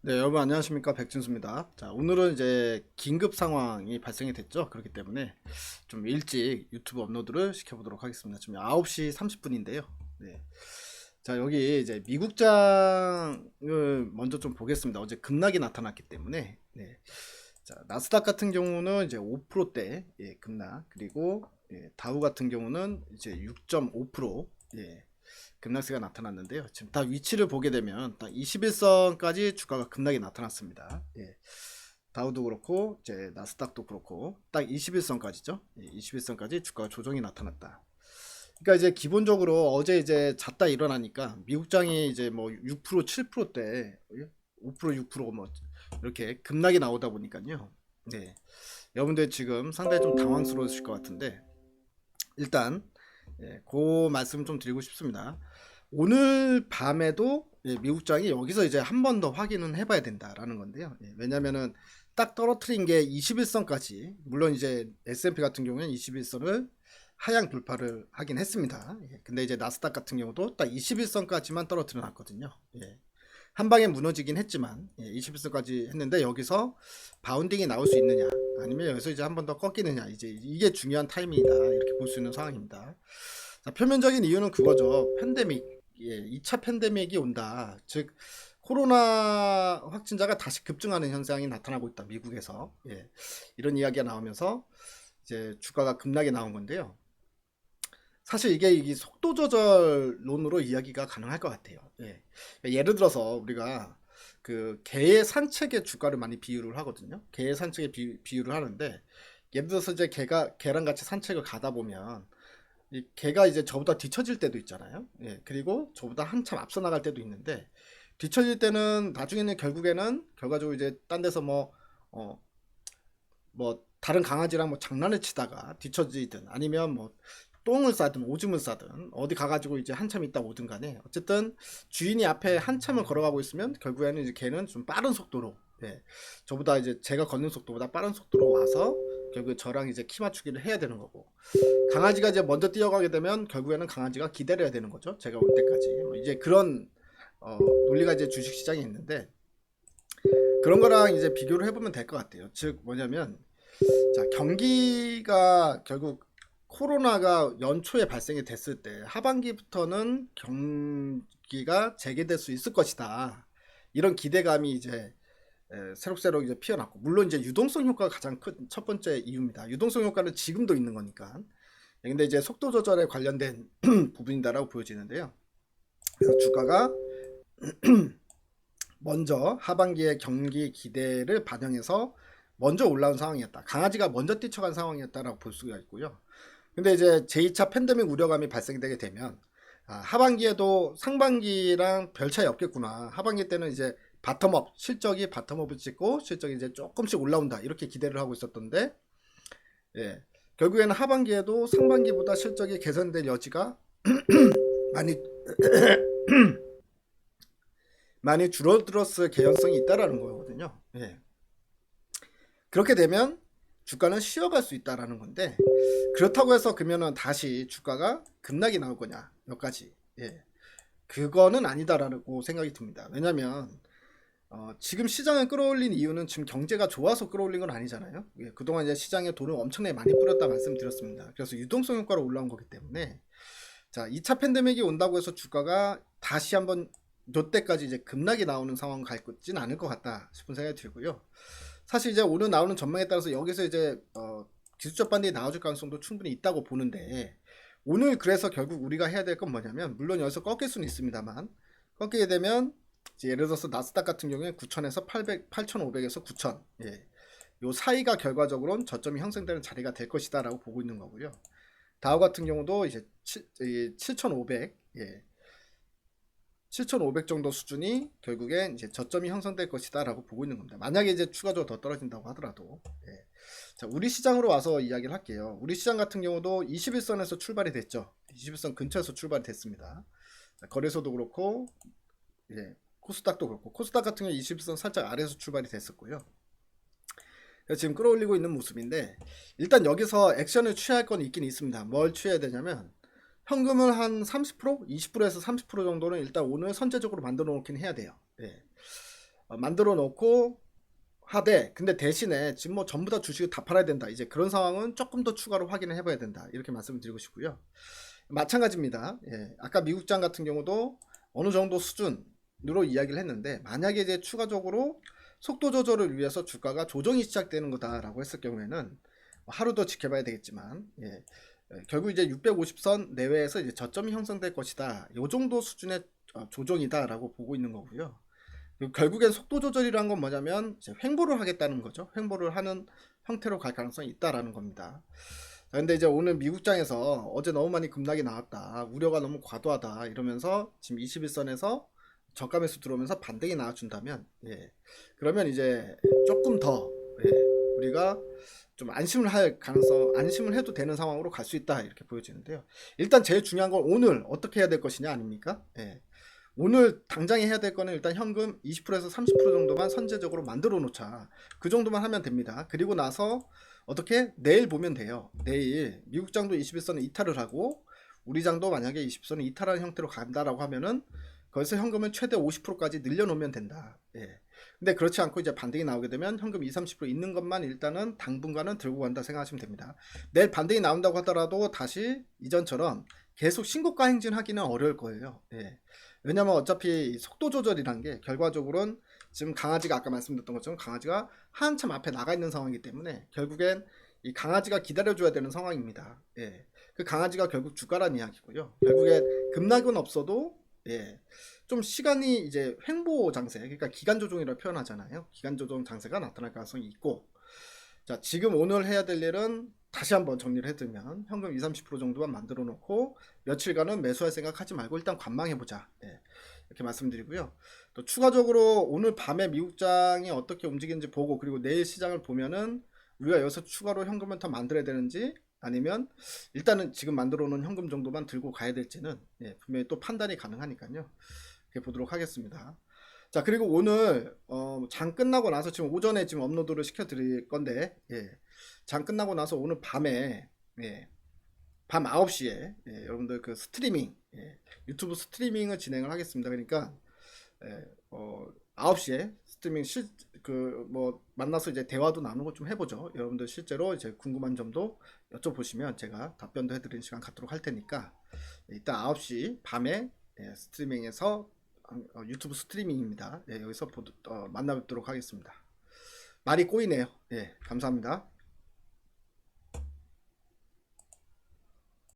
네, 여러분 안녕하십니까? 백준수입니다. 자, 오늘은 이제 긴급 상황이 발생이 됐죠. 그렇기 때문에 좀 일찍 유튜브 업로드를 시켜보도록 하겠습니다. 지금 9시 30분인데요. 네. 자, 여기 이제 미국장을 먼저 좀 보겠습니다. 어제 급락이 나타났기 때문에. 네. 자, 나스닥 같은 경우는 이제 5%대 급락, 그리고 다우 같은 경우는 이제 6.5% 급락세가 나타났는데요. 지금 딱 위치를 보게 되면 딱 21선까지 주가가 급락이 나타났습니다. 다우도 그렇고 이제 나스닥도 그렇고 딱 21선까지죠. 21선까지 주가가 조정이 나타났다. 그러니까 이제 기본적으로 어제 이제 잤다 일어나니까 미국장이 이제 뭐 6% 7%대 5% 6%뭐 이렇게 급락이 나오다 보니까요. 네. 여러분들 지금 상당히 좀 당황스러우실 것 같은데 일단 그 말씀 좀 드리고 싶습니다. 오늘 밤에도 미국장이 여기서 이제 한 번 더 확인은 해봐야 된다라는 건데요. 왜냐면은 딱 떨어뜨린 게 21선까지, 물론 이제 S&P 같은 경우는 21선을 하향 돌파를 하긴 했습니다. 근데 이제 나스닥 같은 경우도 딱 21선까지만 떨어뜨려 놨거든요. 한 방에 무너지긴 했지만 21선까지 했는데 여기서 바운딩이 나올 수 있느냐, 아니면 여기서 이제 한 번 더 꺾이느냐, 이제 이게 중요한 타이밍이다, 이렇게 볼 수 있는 상황입니다. 자, 표면적인 이유는 그거죠. 팬데믹, 2차 팬데믹이 온다. 즉 코로나 확진자가 다시 급증하는 현상이 나타나고 있다, 미국에서. 이런 이야기가 나오면서 이제 주가가 급락이 나온 건데요. 사실 이게 속도 조절론으로 이야기가 가능할 것 같아요. 예를 들어서 우리가 그 개의 산책의 주가를 많이 비유를 하거든요. 개의 산책에 비유를 하는데, 예를 들어서 이제 개랑 같이 산책을 가다 보면 이 개가 이제 저보다 뒤처질 때도 있잖아요. 그리고 저보다 한참 앞서 나갈 때도 있는데, 뒤처질 때는 나중에는 결국에는 결과적으로 이제 딴 데서 뭐 다른 강아지랑 뭐 장난을 치다가 뒤처지든, 아니면 뭐 똥을 싸든 오줌을 싸든 어디 가가지고 이제 한참 있다 오든 간에, 어쨌든 주인이 앞에 한참을 걸어가고 있으면 결국에는 이제 걔는 좀 빠른 속도로, 저보다 이제 제가 걷는 속도보다 빠른 속도로 와서 결국에 저랑 이제 키 맞추기를 해야 되는 거고, 강아지가 이제 먼저 뛰어가게 되면 결국에는 강아지가 기다려야 되는 거죠. 제가 올 때까지. 뭐 이제 그런 논리가 이제 주식시장에 있는데, 그런 거랑 이제 비교를 해보면 될 것 같아요. 즉 뭐냐면, 자, 경기가 결국 코로나가 연초에 발생이 됐을 때 하반기부터는 경기가 재개될 수 있을 것이다, 이런 기대감이 이제 새록새록 이제 피어났고, 물론 이제 유동성 효과가 가장 큰 첫 번째 이유입니다. 유동성 효과는 지금도 있는 거니까. 근데 이제 속도 조절에 관련된 부분이다라고 보여지는데요. 그래서 주가가 먼저 하반기의 경기 기대를 반영해서 먼저 올라온 상황이었다. 강아지가 먼저 뛰쳐간 상황이었다라고 볼 수가 있고요. 근데 이제 제2차 팬데믹 우려감이 발생되게 되면, 하반기에도 상반기랑 별 차이 없겠구나. 하반기 때는 이제 바텀업, 실적이 바텀업을 찍고 실적이 이제 조금씩 올라온다, 이렇게 기대를 하고 있었던데, 결국에는 하반기에도 상반기보다 실적이 개선될 여지가 많이 많이 줄어들었을 개연성이 있다라는 거거든요. 그렇게 되면 주가는 쉬어갈 수 있다라는 건데, 그렇다고 해서 그러면은 다시 주가가 급락이 나올 거냐, 몇 가지. 그거는 아니다라고 생각이 듭니다. 왜냐면 지금 시장을 끌어올린 이유는 지금 경제가 좋아서 끌어올린 건 아니잖아요. 그동안 이제 시장에 돈을 엄청나게 많이 뿌렸다 말씀드렸습니다. 그래서 유동성 효과로 올라온 거기 때문에, 자, 2차 팬데믹이 온다고 해서 주가가 다시 한번 요때까지 이제 급락이 나오는 상황 갈 거진 않을 것 같다 싶은 생각이 들고요. 사실 이제 오늘 나오는 전망에 따라서 여기서 이제 기술적 반등이 나와줄 가능성도 충분히 있다고 보는데, 오늘 그래서 결국 우리가 해야 될 건 뭐냐면, 물론 여기서 꺾일 수는 있습니다만, 꺾이게 되면 이제 예를 들어서 나스닥 같은 경우에 9천에서 800, 8,500에서 9천, 요 사이가 결과적으로는 저점이 형성되는 자리가 될 것이다라고 보고 있는 거고요. 다우 같은 경우도 이제 7,500, 7,500 정도 수준이 결국엔 이제 저점이 형성될 것이다라고 보고 있는 겁니다. 만약에 이제 추가적으로 더 떨어진다고 하더라도. 자, 우리 시장으로 와서 이야기를 할게요. 우리 시장 같은 경우도 21선에서 출발이 됐죠. 21선 근처에서 출발이 됐습니다. 자, 거래소도 그렇고, 코스닥도 그렇고, 코스닥 같은 경우 21선 살짝 아래에서 출발이 됐었고요. 그래서 지금 끌어올리고 있는 모습인데, 일단 여기서 액션을 취할 건 있긴 있습니다. 뭘 취해야 되냐면, 현금을 한 30%? 20%에서 30% 정도는 일단 오늘 선제적으로 만들어 놓긴 해야 돼요. 만들어 놓고 하되, 근데 대신에 지금 뭐 전부 다 주식을 다 팔아야 된다, 이제 그런 상황은 조금 더 추가로 확인을 해봐야 된다, 이렇게 말씀을 드리고 싶고요. 마찬가지입니다. 예, 아까 미국장 같은 경우도 어느 정도 수준으로 이야기를 했는데, 만약에 이제 추가적으로 속도 조절을 위해서 주가가 조정이 시작되는 거다라고 했을 경우에는 하루 더 지켜봐야 되겠지만, 예, 결국 이제 650선 내외에서 이제 저점이 형성될 것이다, 요 정도 수준의 조정이다라고 보고 있는 거고요. 결국엔 속도 조절이란 건 뭐냐면 이제 횡보를 하겠다는 거죠. 횡보를 하는 형태로 갈 가능성이 있다라는 겁니다. 근데 이제 오늘 미국장에서 어제 너무 많이 급락이 나왔다, 우려가 너무 과도하다 이러면서 지금 21선에서 저가 매수 들어오면서 반등이 나와준다면, 예, 그러면 이제 조금 더, 예, 우리가 좀 안심을 할 가능성, 안심을 해도 되는 상황으로 갈 수 있다, 이렇게 보여지는데요. 일단 제일 중요한 건 오늘 어떻게 해야 될 것이냐 아닙니까? 예. 오늘 당장 해야 될 거는 일단 현금 20%에서 30% 정도만 선제적으로 만들어 놓자. 그 정도만 하면 됩니다. 그리고 나서 어떻게 내일 보면 돼요. 내일 미국장도 21선을 이탈을 하고 우리 장도 만약에 20선을 이탈하는 형태로 간다라고 하면은 거기서 현금을 최대 50%까지 늘려놓으면 된다. 예. 근데 그렇지 않고 이제 반등이 나오게 되면 현금 20, 30% 있는 것만 일단은 당분간은 들고 간다 생각하시면 됩니다. 내일 반등이 나온다고 하더라도 다시 이전처럼 계속 신고가 행진하기는 어려울 거예요. 예. 왜냐면 어차피 속도 조절이란 게 결과적으로는 지금 강아지가 아까 말씀드렸던 것처럼 강아지가 한참 앞에 나가 있는 상황이기 때문에 결국엔 이 강아지가 기다려줘야 되는 상황입니다. 예. 그 강아지가 결국 주가란 이야기고요. 결국엔 급락은 없어도, 예, 좀 시간이 이제 횡보 장세, 그러니까 기간 조정이라고 표현하잖아요. 기간 조정 장세가 나타날 가능성이 있고, 자, 지금 오늘 해야 될 일은 다시 한번 정리를 해두면 현금 20, 30% 정도만 만들어 놓고 며칠간은 매수할 생각하지 말고 일단 관망해보자, 예, 이렇게 말씀드리고요. 또 추가적으로 오늘 밤에 미국장이 어떻게 움직이는지 보고, 그리고 내일 시장을 보면은 우리가 여기서 추가로 현금을 더 만들어야 되는지, 아니면 일단은 지금 만들어 놓은 현금 정도만 들고 가야 될지는, 예, 분명히 또 판단이 가능하니까요. 이렇게 보도록 하겠습니다. 자, 그리고 오늘 장 끝나고 나서 지금 오전에 지금 업로드를 시켜 드릴 건데, 예, 장 끝나고 나서 오늘 밤에, 예, 밤 9시에, 예, 여러분들 그 스트리밍, 예, 유튜브 스트리밍을 진행을 하겠습니다. 그러니까, 예, 9시에 스트리밍 뭐 만나서 이제 대화도 나누고 좀 해보죠. 여러분들 실제로 이제 궁금한 점도 여쭤보시면 제가 답변도 해드리는 시간 갖도록 할 테니까, 일단 9시 밤에, 예, 스트리밍에서 유튜브 스트리밍입니다. 예, 여기서 만나 뵙도록 하겠습니다. 말이 꼬이네요. 예, 감사합니다.